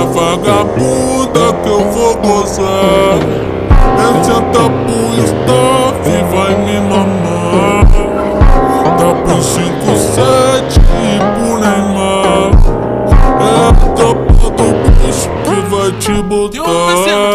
vagabunda que eu vou gozar. Senta pro staff e vai me mamar. Dá pro 5-7 e pro Neymar. É a tropa do bicho que vai te botar.